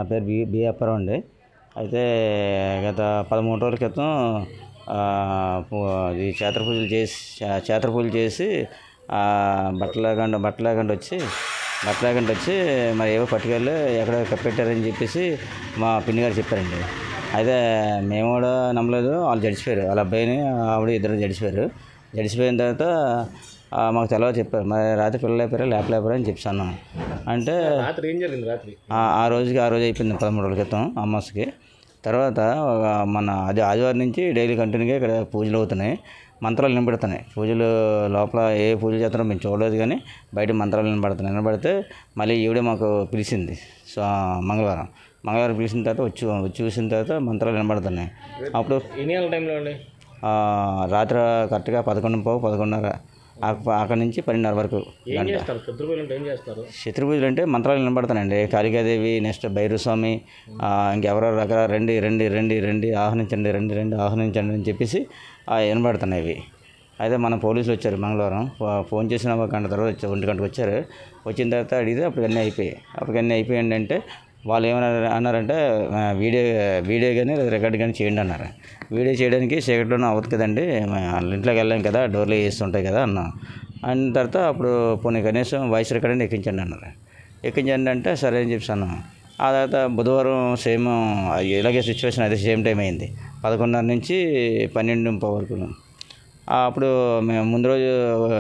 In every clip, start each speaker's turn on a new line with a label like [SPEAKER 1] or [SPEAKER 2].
[SPEAKER 1] నా పేరు బి అప్పారావు అండి. అయితే గత 13 రోజుల క్రితం ఈ క్షేత్ర పూజలు చేసి బట్టలాగండి వచ్చి మరి ఏవో పట్టుకెళ్ళి ఎక్కడ కప్పెట్టారని చెప్పేసి మా పిన్ని గారు చెప్పారండి. అయితే మేము కూడా నమ్మలేదు. వాళ్ళు జడిచిపోయారు, వాళ్ళ అబ్బాయిని ఆవిడ ఇద్దరు జడిచిపోయిన తర్వాత మాకు తెలవ చెప్పారు. మరి రాత్రి పిల్లలు అయిపోయారు లేపలేపారు అని చెప్పాను. అంటే ఆ రోజు అయిపోయింది 13 రోజుల క్రితం అమావాస్యకి. తర్వాత మన ఆదివారం నుంచి డైలీ కంటిన్యూగా ఇక్కడ పూజలు అవుతున్నాయి, మంత్రాలు వినబడుతున్నాయి. పూజలు లోపల ఏ పూజలు చేస్తారో మేము చూడలేదు, కానీ బయట మంత్రాలు వినబడితే మళ్ళీ ఈవిడే మాకు పిలిచింది. సో మంగళవారం పిలిచిన తర్వాత వచ్చి చూసిన తర్వాత మంత్రాలు వినబడుతున్నాయి. అప్పుడు రాత్రి కరెక్ట్గా 11:15 అక్కడి నుంచి 12:30 వరకు. శత్రుపూజలు అంటే మంత్రాలు వినబడతానండి. కాళికాదేవి, నెక్స్ట్ భైరవస్వామి, ఇంకెవరో రకాల రండి ఆహ్వానించండి అని చెప్పేసి వినబడుతున్నాయి ఇవి. అయితే మన పోలీసులు వచ్చారు మంగళవారం. ఫోన్ చేసిన 1 గంట తర్వాత 1 గంటకు వచ్చారు. వచ్చిన తర్వాత అడిగితే అప్పటికన్నీ అయిపోయాయి అంటే వాళ్ళు అన్నారంటే వీడియో కానీ రికార్డ్ కానీ చేయండి అన్నారు. వీడియో చేయడానికి చీకట్లోనే అవ్వదు కదండి, ఇంట్లోకి వెళ్ళాం కదా, డోర్లు వేస్తుంటాయి కదా అన్న తర్వాత అప్పుడు పోనీ కనీసం వాయిస్ రికార్డ్ ఎక్కించండి అన్నారు. ఎక్కించండి అంటే సరే అని చెప్పాను. ఆ తర్వాత బుధవారం సేమ్ ఇలాగే సిచ్యువేషన్ అయితే సేమ్ టైం అయింది. 11:30 నుంచి 12:30 వరకు. అప్పుడు మేము ముందు రోజు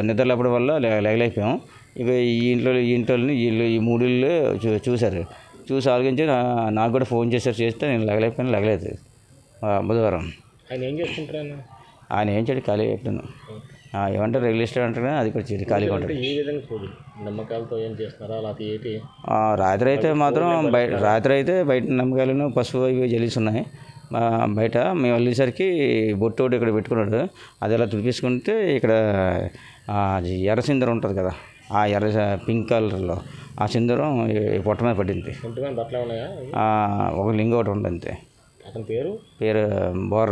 [SPEAKER 1] నిద్ర లేపడం వల్ల లేగలేకపోయాం. ఇక ఈ ఇంట్లోని ఈ 3 ఇళ్ళు చూసి ఆలోచించి నాకు కూడా ఫోన్ చేస్తే నేను లేగలేదు. బుధవారం ఆయన ఏం చేయడు, ఖాళీ అయిపోయాను. ఏమంటారు రియల్ ఎస్టేట్ అంటారు, అది కూడా చేయడు, ఖాళీగా ఉంటాడు. రాత్రి అయితే బయట నమ్మకాలను పసుపు ఇవి జలీస్ ఉన్నాయి. బయట మేము వెళ్ళేసరికి బొట్టు ఒకటి ఇక్కడ పెట్టుకున్నాడు. అది అలా తుడిపించుకుంటే ఇక్కడ ఎర్ర సిందూరం ఉంటుంది కదా, ఆ పింక్ కలర్లో ఆ సిందూరం పొట్ట మీద పడింది. ఒక లింగం ఒకటి ఉంది అంతే. అతని పేరు బోర్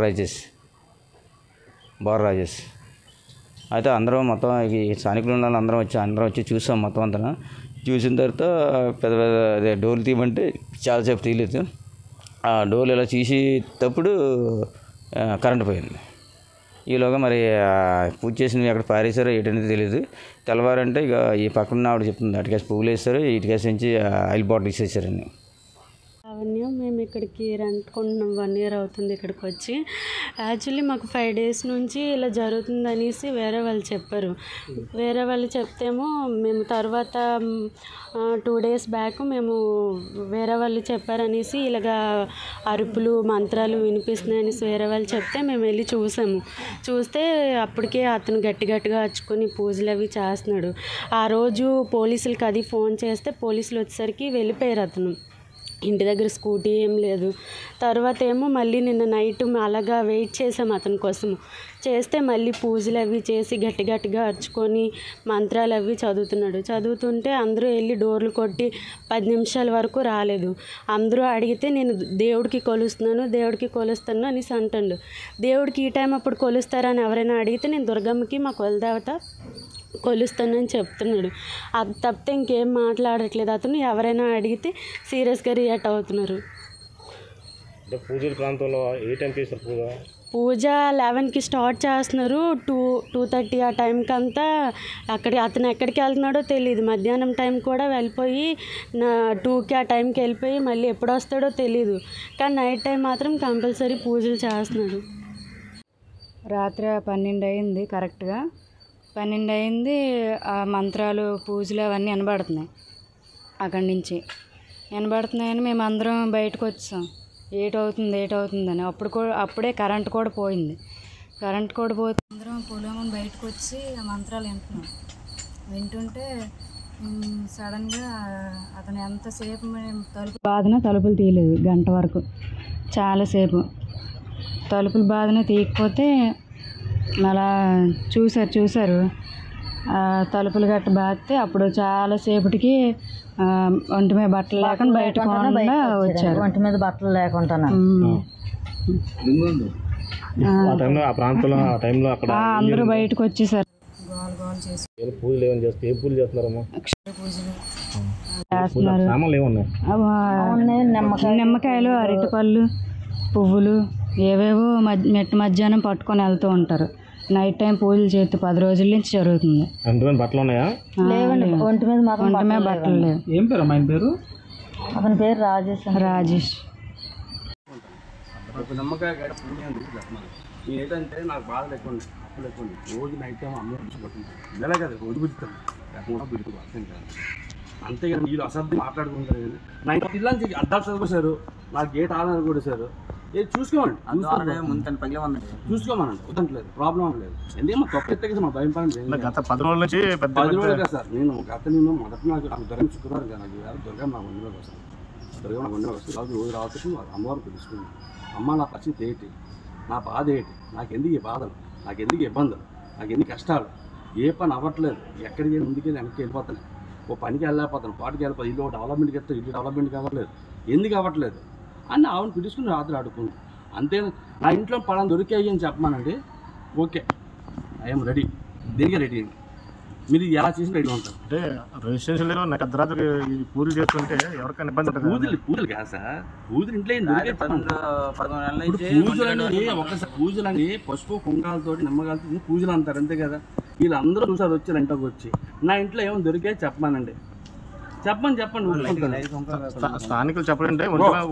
[SPEAKER 1] రాజేష్. అయితే అందరం మొత్తం ఈ స్థానికులు ఉన్న అందరం వచ్చి చూసాం. మొత్తం అంతా చూసిన తర్వాత పెద్ద డోర్లు తీయమంటే చాలాసేపు తీయలేదు. ఆ డోర్లు ఇలా తీసేటప్పుడు కరెంట్ పోయింది. ఈలోగా మరి పూజ చేసినవి ఎక్కడ పారేశారో ఏంటనేది తెలియదు. తెల్లవారంటే ఇక ఈ పక్కన ఆవిడ చెప్తుంది, అటుకేసి పువ్వులు వేస్తారు, ఇటుకేసి నుంచి ఆయిల్ బాటిల్ ఇచ్చేసారని.
[SPEAKER 2] అవన్నీ మేము ఇక్కడికి రెంట్కుంటున్నాం. 1 year అవుతుంది ఇక్కడికి వచ్చి. యాక్చువల్లీ మాకు 5 days నుంచి ఇలా జరుగుతుంది అనేసి వేరే వాళ్ళు చెప్పారు. వేరే వాళ్ళు చెప్తేమో మేము తర్వాత 2 days బ్యాక్ మేము వేరే వాళ్ళు చెప్పారనేసి ఇలాగా అరుపులు మంత్రాలు వినిపిస్తున్నాయి అనేసి వేరే వాళ్ళు చెప్తే మేము వెళ్ళి చూస్తే అప్పటికే అతను గట్టిగా అరుచుకొని పూజలు అవి చేస్తున్నాడు. ఆ రోజు పోలీసులకి అది ఫోన్ చేస్తే పోలీసులు వచ్చేసరికి వెళ్ళిపోయారు. అతను ఇంటి దగ్గర స్కూటీ ఏం లేదు. తర్వాత ఏమో మళ్ళీ నిన్న నైట్ అలాగా వెయిట్ చేసాం అతని కోసం. చేస్తే మళ్ళీ పూజలు అవి చేసి గట్టిగా అరుచుకొని మంత్రాలు అవి చదువుతుంటే అందరూ వెళ్ళి డోర్లు కొట్టి 10 నిమిషాల వరకు రాలేదు. అందరూ అడిగితే నేను దేవుడికి కొలుస్తాను అనేసి అంటాడు. దేవుడికి ఈ టైం అప్పుడు కొలుస్తారని ఎవరైనా అడిగితే నేను దుర్గమ్మకి మా కులదేవత కొలుస్తానని చెప్తున్నాడు. అది తప్పితే ఇంకేం మాట్లాడట్లేదు. అతను ఎవరైనా అడిగితే సీరియస్గా రియాక్ట్ అవుతున్నారు. పూజ 11కి స్టార్ట్ చేస్తున్నారు. 2:30 ఆ టైంకి అంతా అతను ఎక్కడికి వెళ్తున్నాడో తెలియదు. మధ్యాహ్నం టైం కూడా వెళ్ళిపోయి 2కి ఆ టైంకి వెళ్ళిపోయి మళ్ళీ ఎప్పుడు వస్తాడో తెలియదు. కానీ నైట్ టైం మాత్రం కంపల్సరీ పూజలు చేస్తున్నాడు.
[SPEAKER 3] రాత్రి 12 అయింది, కరెక్ట్గా 12 అయింది. ఆ మంత్రాలు పూజలు అవన్నీ వినబడుతున్నాయి. అక్కడి నుంచి వినబడుతున్నాయని మేము అందరం బయటకు వచ్చాం. ఏటవుతుందని అప్పుడే కరెంట్ కూడా పోయింది. అందరం పొలమని బయటకు వచ్చి ఆ మంత్రాలు వింటుంటే సడన్గా అతను ఎంతసేపు తలుపులు తీయలేదు, గంట వరకు చాలాసేపు తలుపులు బాధన తీయకపోతే అలా చూశారు. తలుపులు గట్ట బాగితే అప్పుడు చాలాసేపటికి ఒంటి మీద బట్టలు లేకుండా బయటకుండా వచ్చారు.
[SPEAKER 4] ఒంటి మీద బట్టలు లేకుండా
[SPEAKER 3] అందరూ బయటకు వచ్చేసారు.
[SPEAKER 4] పూజలు
[SPEAKER 3] చేస్తున్నారు.
[SPEAKER 4] సామాన్లు ఏమున్నాయి?
[SPEAKER 3] నిమ్మకాయలు, అరటిపళ్ళు, పువ్వులు ఏవేవో మధ్యాహ్నం పట్టుకొని వెళ్తూ ఉంటారు. నైట్ టైం పూజలు చేస్తే 10 రోజుల నుంచి జరుగుతుంది.
[SPEAKER 4] బట్టలు ఉన్నాయా?
[SPEAKER 3] ఒంటి మీద బట్టలు లేవు.
[SPEAKER 4] ఏం పేరు అమ్మాయి పేరు?
[SPEAKER 3] అతని పేరు రాజేష్.
[SPEAKER 5] నమ్మకాయ ఏంటంటే నాకు బాధలు ఎక్కువ అప్పులు ఎక్కువ రోజు నైట్ టైం అమ్మ పట్టుకుంటాను ఇలా కదా రోజు బుద్ధుతాను బిడ్డకు అర్థం కాదు. అంతేగాని వీళ్ళు అసభ్యం మాట్లాడుకుంటారు. కానీ నా ఇంటి పిల్లలకి అడ్డాలు చదువుకోసారు, నాకు గేట్ ఆధార్ కొట్టేశారు. ఏది చూసుకోమండి, చూసుకోమనండి, వద్దంటలేదు, ప్రాబ్లం లేదు. ఎందుకంటే మా తప్పు ఎత్తేసి మా భయం పని
[SPEAKER 4] గత 10 రోజుల నుంచి
[SPEAKER 5] 10 రోజులు కదా సార్. నేను మొదటి నాకు దొరకని శుక్రవారం కదా, నాకు దుర్గం నాకు ఒండిలోకి వస్తాను, దుర్గం నాకు ఒండిలోకి వస్తుంది. రోజు రావచ్చు అమ్మవారు తెలుసుకుంది. అమ్మ నా పరిస్థితి ఏంటి, నా బాధ ఏంటి, నాకు ఎందుకు ఈ బాధలు, నాకు ఎందుకు ఇబ్బందులు, నాకు ఎందుకు కష్టాలు, ఏ పని అవ్వట్లేదు, ఎక్కడికి ముందుకు వెనక్కి వెళ్ళిపోతాను, ఓ పనికి వెళ్ళలేకపోతాను, పాటికి వెళ్ళిపోతాను, ఇల్లు డెవలప్మెంట్కి వెళ్తే ఇల్లు డెవలప్మెంట్కి అవ్వట్లేదు, ఎందుకు అవ్వట్లేదు అని ఆవిడ పిలుచుకుని రాత్రి ఆడుకుంది. అంతే. నా ఇంట్లో పడాన్ని దొరికాయి అని చెప్పమానండి, ఓకే ఐఎమ్ రెడీ, దేనికి రెడీ అండి. మీరు ఎలా చేసి రెడీ ఉంటారు.
[SPEAKER 4] అంటే రిజిస్ట్రేషన్ లేదు, నాకు అర్ధరాత్రి పూజలు చేస్తుంటే ఎవరికైనా ఇబ్బంది ఉంటుంది.
[SPEAKER 5] పూజలు కాదు సార్, పూజలు ఇంట్లో పూజలు అని పసుపు కుంకాలతో నిమ్మకాయలతో పూజలు అంటారు, అంతే కదా. వీళ్ళందరూ చూసారు వచ్చి ఇంట్లోకి వచ్చి నా ఇంట్లో ఏమో దొరికాయి చెప్పమానండి, చెప్పండి.
[SPEAKER 4] స్థానికులు చెప్పాలంటే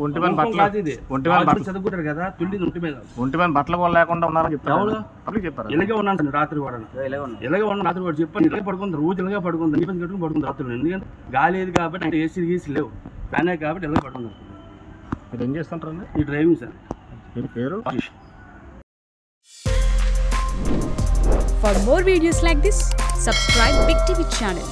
[SPEAKER 4] ఒంటి మీద
[SPEAKER 5] చదువుకుంటారు కదా, తుల్లి ఒంటి మీద
[SPEAKER 4] బట్టలు కూడా లేకుండా ఉన్నారని చెప్పారు.
[SPEAKER 5] ఇలాగే ఉన్నాను రాత్రి కూడా, ఇలాగే ఉన్నాను రాత్రి కూడా చెప్పాను. ఇలాగే పడుకుంది, రోజు ఇలాగే పడుకుంది, నీపని కట్టుకుని పడుకుంది రాత్రులు. ఎందుకంటే గాలి లేదు కాబట్టి, అంటే ఏసీ గీసి లేవు, ఫ్యాన్ కాబట్టి ఇలాగే పడుకుంది.
[SPEAKER 4] మీరు ఏం చేస్తుంటారండి?
[SPEAKER 5] ఈ డ్రైవింగ్ సార్.
[SPEAKER 4] మీ పేరు?
[SPEAKER 6] For more videos like this, subscribe Big TV channel.